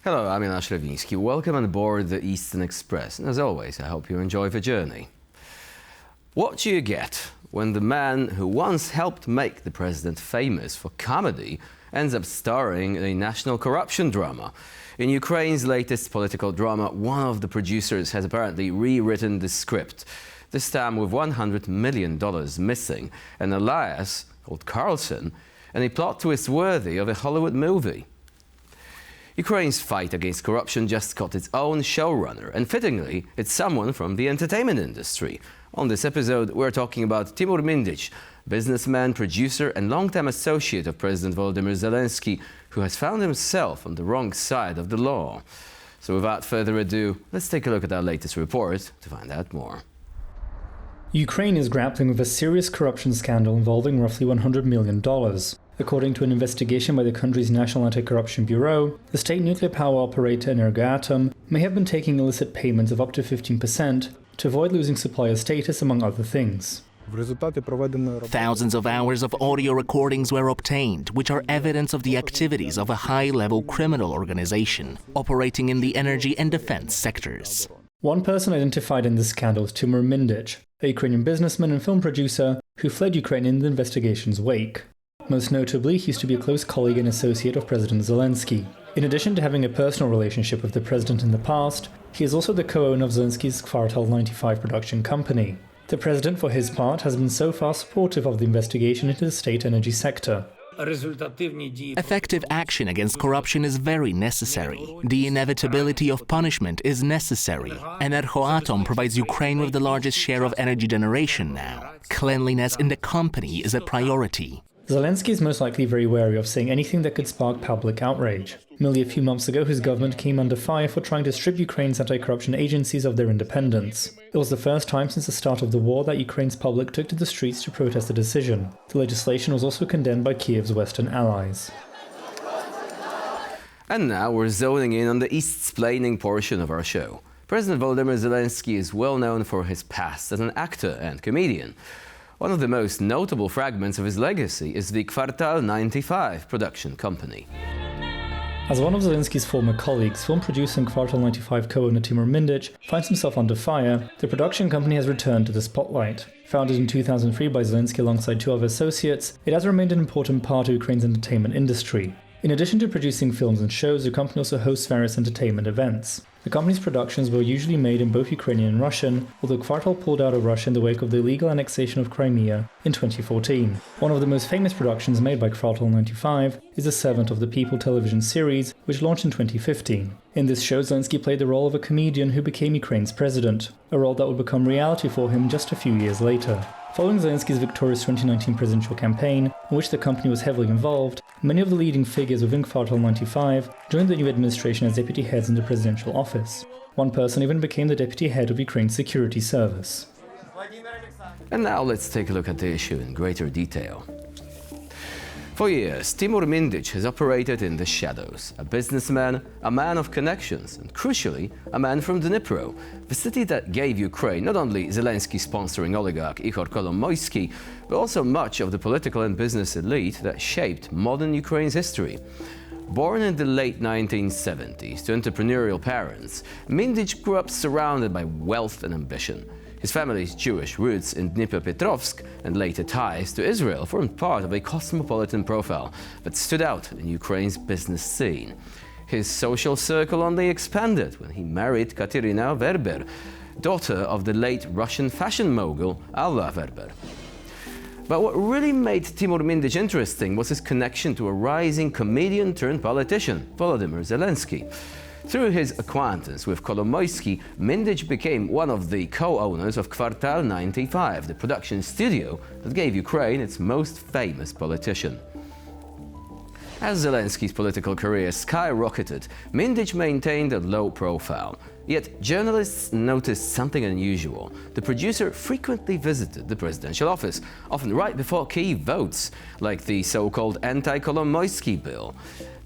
Hello, I'm Jan Szrewiński. Welcome on board the Eastern Express. And as always, I hope you enjoy the journey. What do you get when the man who once helped make the president famous for comedy ends up starring in a national corruption drama? In Ukraine's latest political drama, one of the producers has apparently rewritten the script, this time with $100 million missing, an alias called Carlson, and a plot twist worthy of a Hollywood movie. Ukraine's fight against corruption just got its own showrunner, and fittingly, it's someone from the entertainment industry. On this episode, we're talking about Timur Mindich, businessman, producer, and longtime associate of President Volodymyr Zelensky, who has found himself on the wrong side of the law. So without further ado, let's take a look at our latest report to find out more. Ukraine is grappling with a serious corruption scandal involving roughly $100 million. According to an investigation by the country's National Anti-Corruption Bureau, the state nuclear power operator Energoatom may have been taking illicit payments of up to 15% to avoid losing supplier status, among other things. Thousands of hours of audio recordings were obtained, which are evidence of the activities of a high-level criminal organization operating in the energy and defense sectors. One person identified in this scandal is Timur Mindich, a Ukrainian businessman and film producer who fled Ukraine in the investigation's wake. Most notably, he used to be a close colleague and associate of President Zelensky. In addition to having a personal relationship with the president in the past, he is also the co-owner of Zelensky's Kvartal 95 production company. The president, for his part, has been so far supportive of the investigation into the state energy sector. Effective action against corruption is very necessary. The inevitability of punishment is necessary. Energoatom provides Ukraine with the largest share of energy generation now. Cleanliness in the company is a priority. Zelensky is most likely very wary of saying anything that could spark public outrage. Merely a few months ago, his government came under fire for trying to strip Ukraine's anti-corruption agencies of their independence. It was the first time since the start of the war that Ukraine's public took to the streets to protest the decision. The legislation was also condemned by Kiev's Western allies. And now we're zoning in on the East-splaining portion of our show. President Volodymyr Zelensky is well known for his past as an actor and comedian. One of the most notable fragments of his legacy is the Kvartal 95 production company. As one of Zelensky's former colleagues, film producer and Kvartal 95 co-owner Timur Mindich finds himself under fire, the production company has returned to the spotlight. Founded in 2003 by Zelensky alongside two other associates, it has remained an important part of Ukraine's entertainment industry. In addition to producing films and shows, the company also hosts various entertainment events. The company's productions were usually made in both Ukrainian and Russian, although Kvartal pulled out of Russia in the wake of the illegal annexation of Crimea in 2014. One of the most famous productions made by Kvartal 95 is the Servant of the People television series, which launched in 2015. In this show, Zelensky played the role of a comedian who became Ukraine's president, a role that would become reality for him just a few years later. Following Zelensky's victorious 2019 presidential campaign, in which the company was heavily involved, many of the leading figures within Kvartal 95 joined the new administration as deputy heads in the presidential office. One person even became the deputy head of Ukraine's security service. And now let's take a look at the issue in greater detail. For years, Timur Mindich has operated in the shadows, a businessman, a man of connections, and crucially, a man from Dnipro, the city that gave Ukraine not only Zelensky-sponsoring oligarch Ihor Kolomoisky, but also much of the political and business elite that shaped modern Ukraine's history. Born in the late 1970s to entrepreneurial parents, Mindich grew up surrounded by wealth and ambition. His family's Jewish roots in Dnipropetrovsk and later ties to Israel formed part of a cosmopolitan profile that stood out in Ukraine's business scene. His social circle only expanded when he married Katerina Verber, daughter of the late Russian fashion mogul Alla Verber. But what really made Timur Mindich interesting was his connection to a rising comedian-turned-politician, Volodymyr Zelensky. Through his acquaintance with Kolomoisky, Mindich became one of the co-owners of Kvartal 95, the production studio that gave Ukraine its most famous politician. As Zelensky's political career skyrocketed, Mindich maintained a low profile. Yet journalists noticed something unusual. The producer frequently visited the presidential office, often right before key votes, like the so-called anti-Kolomoisky bill.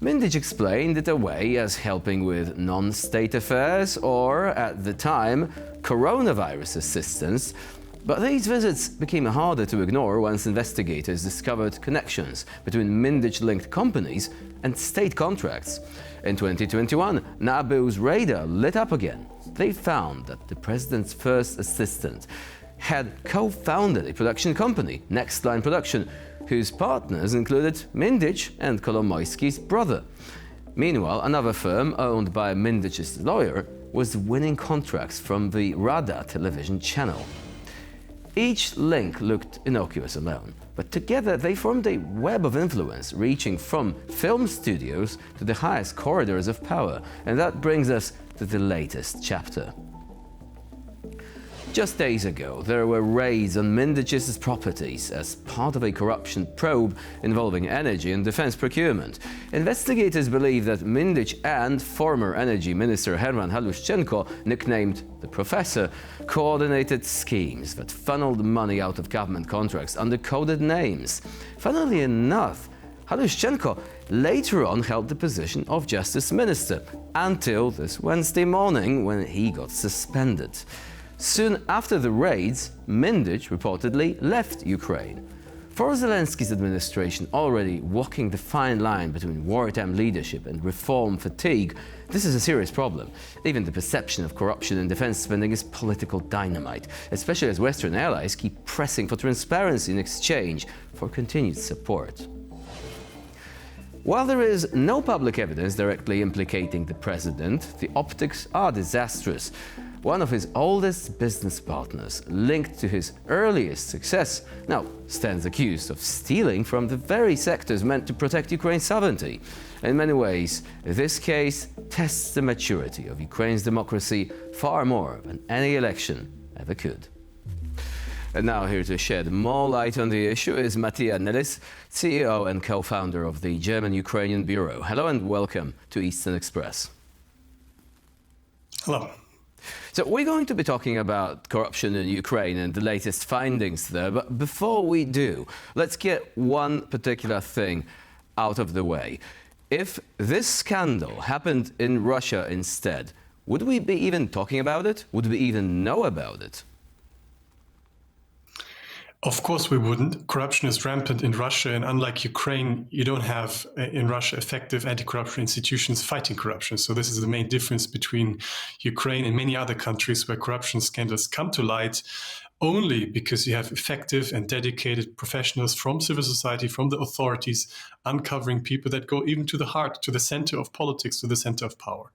Mindich explained it away as helping with non-state affairs or, at the time, coronavirus assistance. But these visits became harder to ignore once investigators discovered connections between Mindich-linked companies and state contracts. In 2021, NABU's radar lit up again. They found that the president's first assistant had co-founded a production company, Next Line Production, whose partners included Mindich and Kolomoisky's brother. Meanwhile, another firm, owned by Mindich's lawyer, was winning contracts from the Rada television channel. Each link looked innocuous alone, but together they formed a web of influence reaching from film studios to the highest corridors of power. And that brings us to the latest chapter. Just days ago, there were raids on Mindich's properties as part of a corruption probe involving energy and defense procurement. Investigators believe that Mindich and former energy minister Herman Halushchenko, nicknamed the Professor, coordinated schemes that funneled money out of government contracts under coded names. Funnily enough, Halushchenko later on held the position of Justice Minister until this Wednesday morning when he got suspended. Soon after the raids, Mindich reportedly left Ukraine. For Zelensky's administration, already walking the fine line between wartime leadership and reform fatigue, this is a serious problem. Even the perception of corruption in defense spending is political dynamite, especially as Western allies keep pressing for transparency in exchange for continued support. While there is no public evidence directly implicating the president, the optics are disastrous. One of his oldest business partners, linked to his earliest success, now stands accused of stealing from the very sectors meant to protect Ukraine's sovereignty. In many ways, this case tests the maturity of Ukraine's democracy far more than any election ever could. And now here to shed more light on the issue is Mattia Nellis, CEO and co-founder of the German-Ukrainian Bureau. Hello and welcome to Eastern Express. Hello. So we're going to be talking about corruption in Ukraine and the latest findings there, but before we do, let's get one particular thing out of the way. If this scandal happened in Russia instead, would we be even talking about it? Would we even know about it? Of course we wouldn't. Corruption is rampant in Russia, and unlike Ukraine, you don't have in Russia effective anti-corruption institutions fighting corruption. So this is the main difference between Ukraine and many other countries where corruption scandals come to light only because you have effective and dedicated professionals from civil society, from the authorities, uncovering people that go even to the heart, to the center of politics, to the center of power.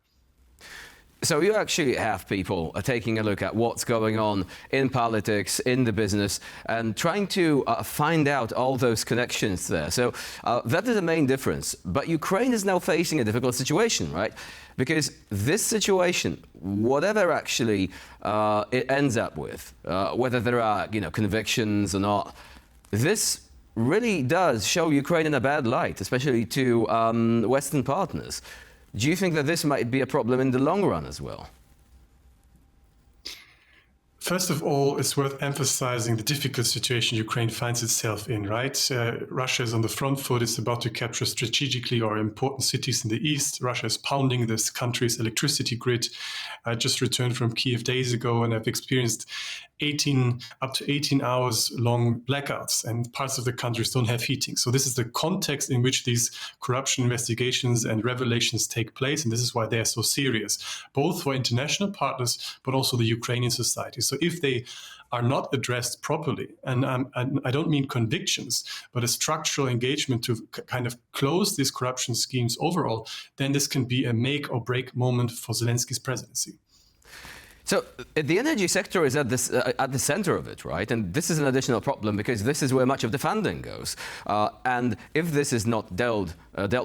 So you actually have people taking a look at what's going on in politics, in the business, and trying to find out all those connections there. So that is the main difference. But Ukraine is now facing a difficult situation, right? Because this situation, whatever actually it ends up with, whether there are convictions or not, this really does show Ukraine in a bad light, especially to Western partners. Do you think that this might be a problem in the long run as well? First of all, it's worth emphasizing the difficult situation Ukraine finds itself in, right? Russia is on the front foot. It's about to capture strategically or important cities in the east. Russia is pounding this country's electricity grid. I just returned from Kiev days ago, and I've experienced up to 18 hours long blackouts, and parts of the countries don't have heating. So this is the context in which these corruption investigations and revelations take place, and this is why they are so serious, both for international partners, but also the Ukrainian society. So if they are not addressed properly, and I don't mean convictions, but a structural engagement to kind of close these corruption schemes overall, then this can be a make or break moment for Zelensky's presidency. So the energy sector is at the center of it, right? And this is an additional problem because this is where much of the funding goes. And if this is not dealt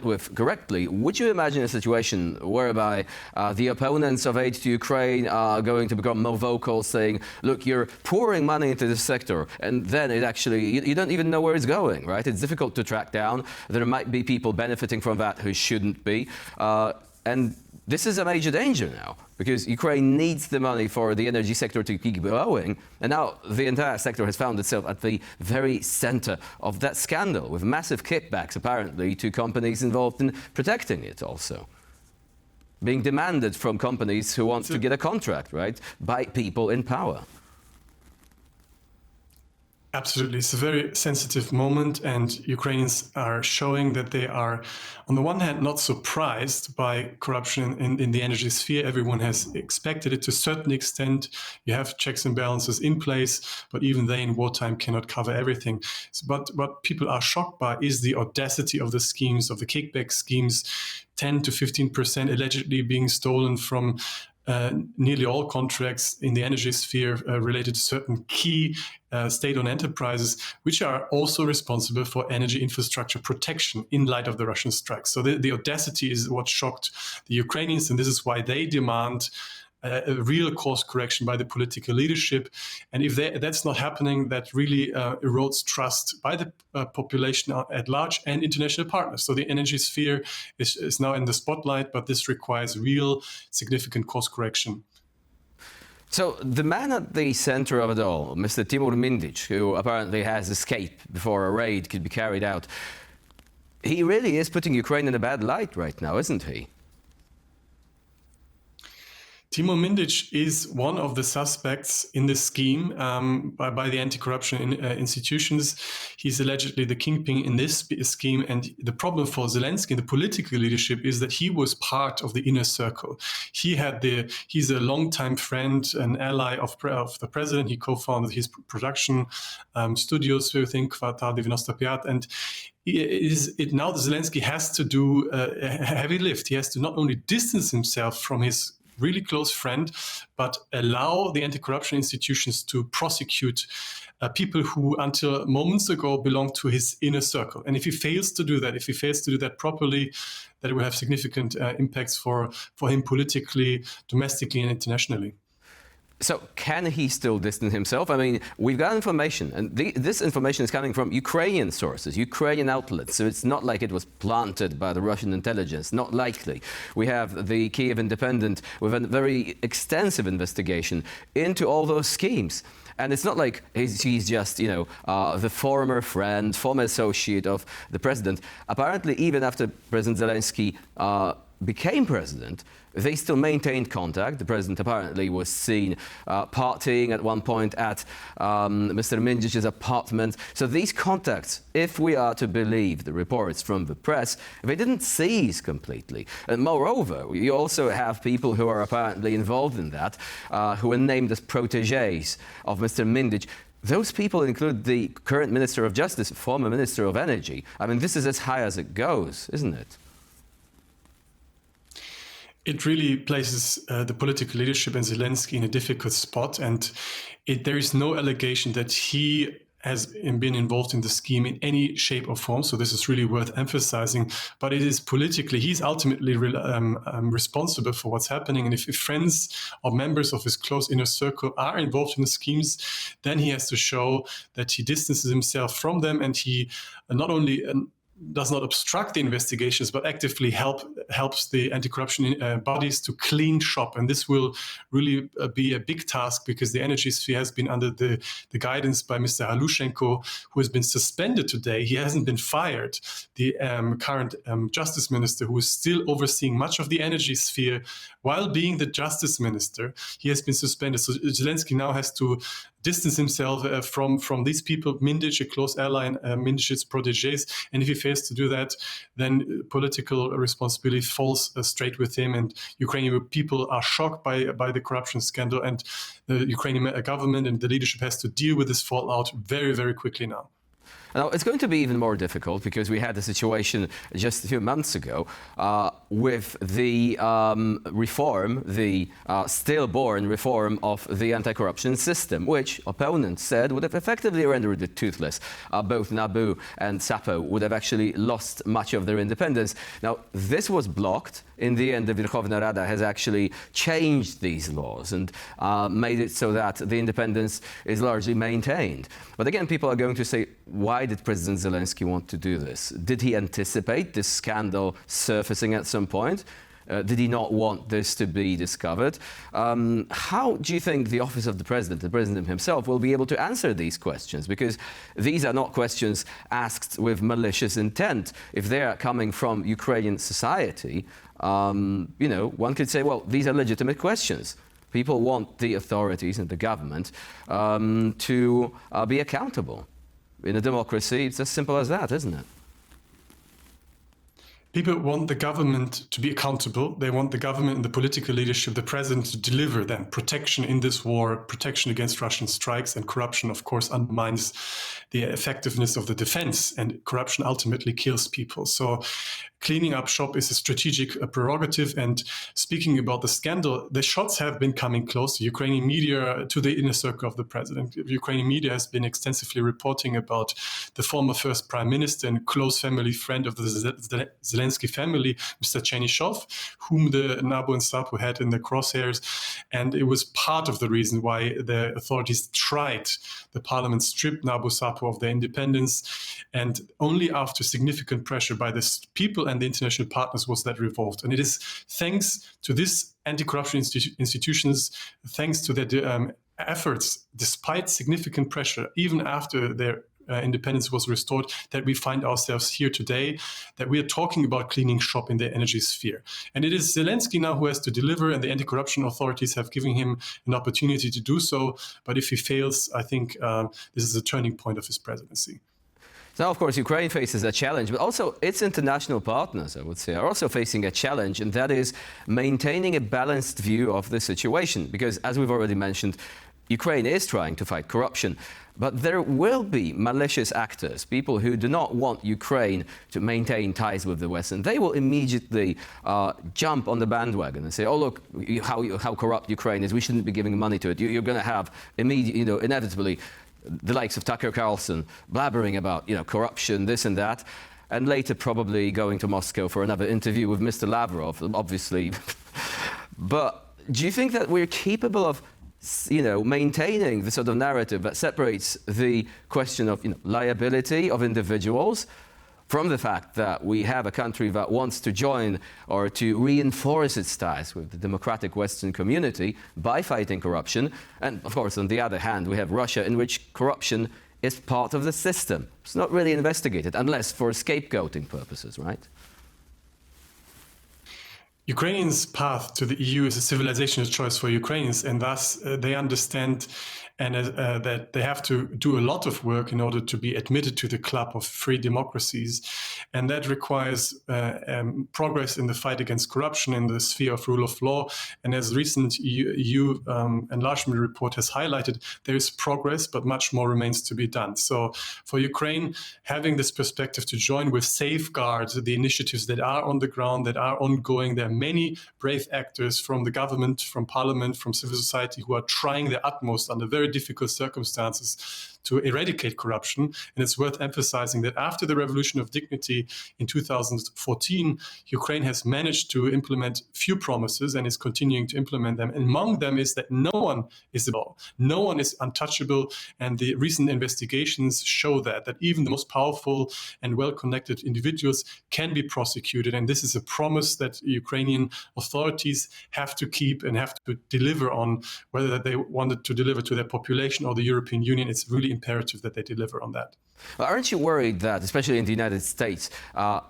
with correctly, would you imagine a situation whereby the opponents of aid to Ukraine are going to become more vocal, saying, look, you're pouring money into this sector, and then it actually, you don't even know where it's going, right? It's difficult to track down. There might be people benefiting from that who shouldn't be. And this is a major danger now, because Ukraine needs the money for the energy sector to keep growing, and now the entire sector has found itself at the very center of that scandal, with massive kickbacks, apparently, to companies involved in protecting it also. Being demanded from companies who want to get a contract, right, by people in power. Absolutely. It's a very sensitive moment, and Ukrainians are showing that they are, on the one hand, not surprised by corruption in the energy sphere. Everyone has expected it to a certain extent. You have checks and balances in place, but even they in wartime cannot cover everything. But what people are shocked by is the audacity of the schemes, of the kickback schemes, 10 to 15% allegedly being stolen from nearly all contracts in the energy sphere related to certain key state-owned enterprises, which are also responsible for energy infrastructure protection in light of the Russian strikes. So the audacity is what shocked the Ukrainians, and this is why they demand a real course correction by the political leadership. And if that's not happening, that really erodes trust by the population at large and international partners. So the energy sphere is now in the spotlight, but this requires real significant course correction. So the man at the center of it all, Mr. Timur Mindich, who apparently has escaped before a raid could be carried out, he really is putting Ukraine in a bad light right now, isn't he? Timur Mindich is one of the suspects in this scheme by the anti-corruption institutions. He's allegedly the kingpin in this scheme. And the problem for Zelensky, the political leadership, is that he was part of the inner circle. He's a longtime friend, an ally of the president. He co-founded his production studios within Kvartal 95. And now the Zelensky has to do a heavy lift. He has to not only distance himself from his really close friend, but allow the anti-corruption institutions to prosecute people who until moments ago belonged to his inner circle. And if he fails to do that, properly, that will have significant impacts for him politically, domestically, and internationally. So can he still distance himself? I mean, we've got information, and this information is coming from Ukrainian sources, Ukrainian outlets, so it's not like it was planted by the Russian intelligence, not likely. We have the Kiev Independent with a very extensive investigation into all those schemes. And it's not like he's just, the former friend, former associate of the president. Apparently, even after President Zelensky became president, they still maintained contact. The president apparently was seen partying at one point at Mr. Mindich's apartment. So these contacts, if we are to believe the reports from the press, they didn't cease completely. And moreover, you also have people who are apparently involved in that, who are named as protégés of Mr. Mindich. Those people include the current Minister of Justice, former Minister of Energy. I mean, this is as high as it goes, isn't it? It really places the political leadership and Zelensky in a difficult spot, and there is no allegation that he has been involved in the scheme in any shape or form. So this is really worth emphasizing. But it is politically, he's ultimately responsible for what's happening. And if friends or members of his close inner circle are involved in the schemes, then he has to show that he distances himself from them, and he not only does not obstruct the investigations, but actively helps the anti-corruption bodies to clean shop. And this will really be a big task, because the energy sphere has been under the guidance by Mr. Halushenko, who has been suspended today. He hasn't been fired. The current justice minister, who is still overseeing much of the energy sphere while being the justice minister, he has been suspended. So Zelensky now has to distance himself from these people, Mindich, a close ally, and Mindich's protégés. And if he fails to do that, then political responsibility falls straight with him. And Ukrainian people are shocked by the corruption scandal. And the Ukrainian government and the leadership has to deal with this fallout very, very quickly now. Now, it's going to be even more difficult, because we had a situation just a few months ago with the reform, the stillborn reform of the anti-corruption system, which opponents said would have effectively rendered it toothless. Both NABU and SAPO would have actually lost much of their independence. Now, this was blocked. In the end, the Verkhovna Rada has actually changed these laws and made it so that the independence is largely maintained. But again, people are going to say, why did President Zelensky want to do this? Did he anticipate this scandal surfacing at some point? Did he not want this to be discovered? How do you think the office of the president himself, will be able to answer these questions? Because these are not questions asked with malicious intent. If they are coming from Ukrainian society, one could say, well, these are legitimate questions. People want the authorities and the government to be accountable. In a democracy, it's as simple as that, isn't it? People want the government to be accountable. They want the government and the political leadership, the president, to deliver then protection in this war, protection against Russian strikes, and corruption, of course, undermines the effectiveness of the defense, and corruption ultimately kills people. So cleaning up shop is a strategic prerogative. And speaking about the scandal, the shots have been coming close to Ukrainian media, to the inner circle of the president. Ukrainian media has been extensively reporting about the former first prime minister and close family friend of the Zelensky family, Mr. Chernyshov, whom the NABU and SAPU had in the crosshairs. And it was part of the reason why the authorities tried the parliament stripped NABU SAPU of their independence. And only after significant pressure by the people and the international partners was that revolved. And it is thanks to this anti-corruption institutions, thanks to their efforts, despite significant pressure, even after their independence was restored, that we find ourselves here today, that we are talking about cleaning shop in the energy sphere. And it is Zelensky now who has to deliver, and the anti-corruption authorities have given him an opportunity to do so. But if he fails, I think this is a turning point of his presidency. Now, of course, Ukraine faces a challenge, but also its international partners, I would say, are also facing a challenge, and that is maintaining a balanced view of the situation. Because, as we've already mentioned, Ukraine is trying to fight corruption, but there will be malicious actors, people who do not want Ukraine to maintain ties with the West, and they will immediately jump on the bandwagon and say, oh, look, how corrupt Ukraine is, we shouldn't be giving money to it. You're going to have inevitably the likes of Tucker Carlson blabbering about corruption, this and that, and later probably going to Moscow for another interview with Mr. Lavrov, obviously. But do you think that we're capable of maintaining the sort of narrative that separates the question of liability of individuals from the fact that we have a country that wants to join or to reinforce its ties with the democratic Western community by fighting corruption? And of course, on the other hand, we have Russia, in which corruption is part of the system. It's not really investigated, unless for scapegoating purposes, right? Ukraine's path to the EU is a civilizational choice for Ukrainians, and thus they understand that they have to do a lot of work in order to be admitted to the club of free democracies. And that requires progress in the fight against corruption in the sphere of rule of law. And as the recent EU enlargement report has highlighted, there is progress, but much more remains to be done. So for Ukraine, having this perspective to join with safeguards the initiatives that are on the ground, that are ongoing, there are many brave actors from the government, from parliament, from civil society who are trying their utmost under very difficult circumstances to eradicate corruption. And it's worth emphasizing that after the Revolution of Dignity in 2014, Ukraine has managed to implement few promises and is continuing to implement them. And among them is that no one is above, no one is untouchable. And the recent investigations show that even the most powerful and well-connected individuals can be prosecuted. And this is a promise that Ukrainian authorities have to keep and have to deliver on, whether they wanted to deliver to their population or the European Union. It's really imperative that they deliver on that. Well, aren't you worried that, especially in the United States,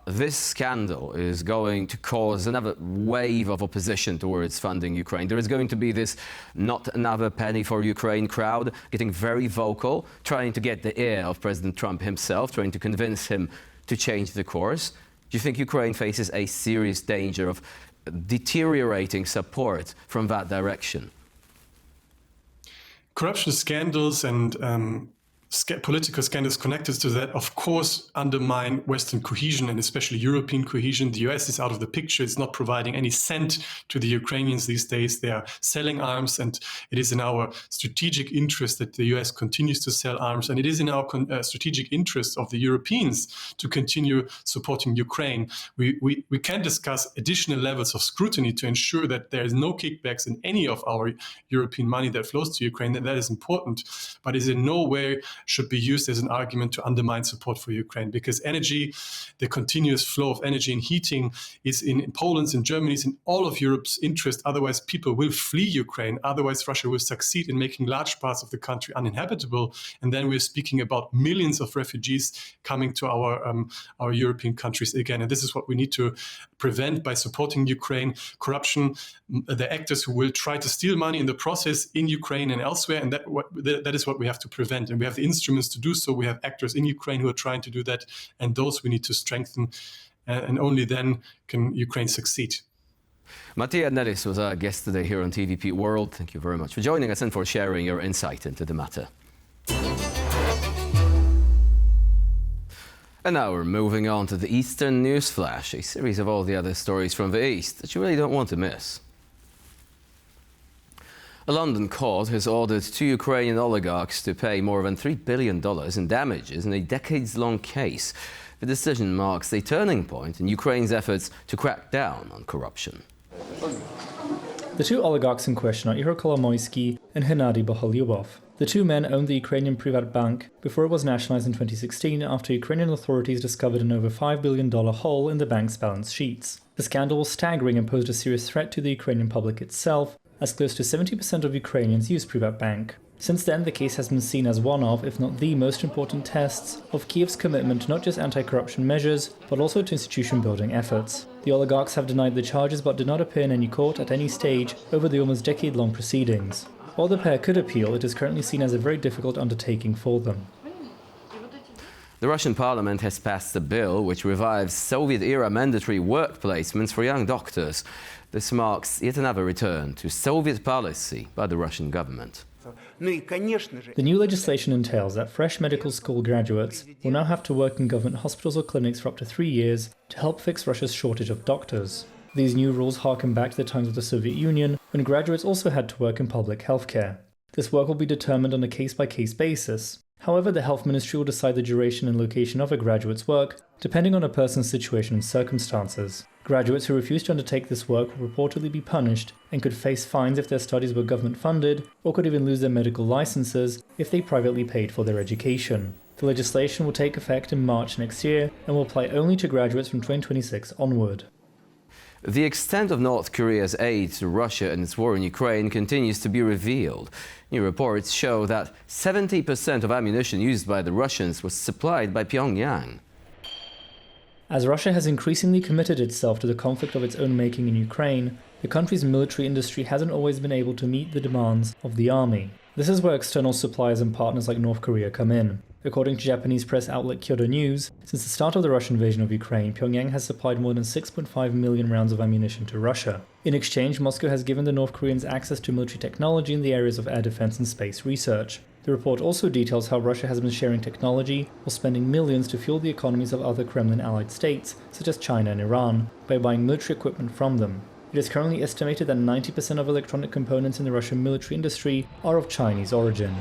this scandal is going to cause another wave of opposition towards funding Ukraine? There is going to be this not another penny for Ukraine crowd getting very vocal, trying to get the ear of President Trump himself, trying to convince him to change the course. Do you think Ukraine faces a serious danger of deteriorating support from that direction? Corruption scandals and political scandals connected to that, of course, undermine Western cohesion and especially European cohesion. The US is out of the picture. It's not providing any cent to the Ukrainians these days. They are selling arms, and it is in our strategic interest that the US continues to sell arms. And it is in our strategic interest of the Europeans to continue supporting Ukraine. We can discuss additional levels of scrutiny to ensure that there is no kickbacks in any of our European money that flows to Ukraine. And that is important, but is in no way should be used as an argument to undermine support for Ukraine, because energy, the continuous flow of energy and heating is in Poland's, in Germany's, in all of Europe's interest. Otherwise, people will flee Ukraine. Otherwise, Russia will succeed in making large parts of the country uninhabitable. And then we're speaking about millions of refugees coming to our European countries again. And this is what we need to prevent by supporting Ukraine. Corruption, the actors who will try to steal money in the process in Ukraine and elsewhere. And that is what we have to prevent. And we have the instruments to do so. We have actors in Ukraine who are trying to do that. And those we need to strengthen. And only then can Ukraine succeed. Mattia Nellis was our guest today here on TVP World. Thank you very much for joining us and for sharing your insight into the matter. And now we're moving on to the Eastern News Flash, a series of all the other stories from the East that you really don't want to miss. A London court has ordered 2 Ukrainian oligarchs to pay more than $3 billion in damages in a decades-long case. The decision marks a turning point in Ukraine's efforts to crack down on corruption. The 2 oligarchs in question are Ihor Kolomoisky and Hennady Boholyubov. The 2 men owned the Ukrainian Privat Bank before it was nationalized in 2016 after Ukrainian authorities discovered an over $5 billion hole in the bank's balance sheets. The scandal was staggering and posed a serious threat to the Ukrainian public itself, as close to 70% of Ukrainians use Privat Bank. Since then, the case has been seen as one of, if not the most important tests of Kyiv's commitment to not just anti-corruption measures, but also to institution-building efforts. The oligarchs have denied the charges but did not appear in any court at any stage over the almost decade-long proceedings. While the pair could appeal, it is currently seen as a very difficult undertaking for them. The Russian parliament has passed a bill which revives Soviet-era mandatory work placements for young doctors. This marks yet another return to Soviet policy by the Russian government. The new legislation entails that fresh medical school graduates will now have to work in government hospitals or clinics for up to 3 years to help fix Russia's shortage of doctors. These new rules harken back to the times of the Soviet Union, when graduates also had to work in public healthcare. This work will be determined on a case-by-case basis. However, the health ministry will decide the duration and location of a graduate's work, depending on a person's situation and circumstances. Graduates who refuse to undertake this work will reportedly be punished and could face fines if their studies were government-funded, or could even lose their medical licenses if they privately paid for their education. The legislation will take effect in March next year and will apply only to graduates from 2026 onward. The extent of North Korea's aid to Russia in its war in Ukraine continues to be revealed. New reports show that 70% of ammunition used by the Russians was supplied by Pyongyang. As Russia has increasingly committed itself to the conflict of its own making in Ukraine, the country's military industry hasn't always been able to meet the demands of the army. This is where external suppliers and partners like North Korea come in. According to Japanese press outlet Kyodo News, since the start of the Russian invasion of Ukraine, Pyongyang has supplied more than 6.5 million rounds of ammunition to Russia. In exchange, Moscow has given the North Koreans access to military technology in the areas of air defense and space research. The report also details how Russia has been sharing technology while spending millions to fuel the economies of other Kremlin-allied states, such as China and Iran, by buying military equipment from them. It is currently estimated that 90% of electronic components in the Russian military industry are of Chinese origin.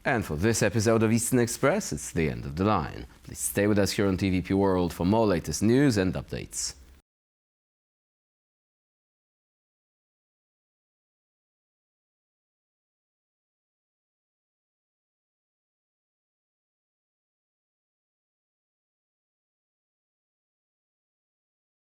And for this episode of Eastern Express, it's the end of the line. Please stay with us here on TVP World for more latest news and updates.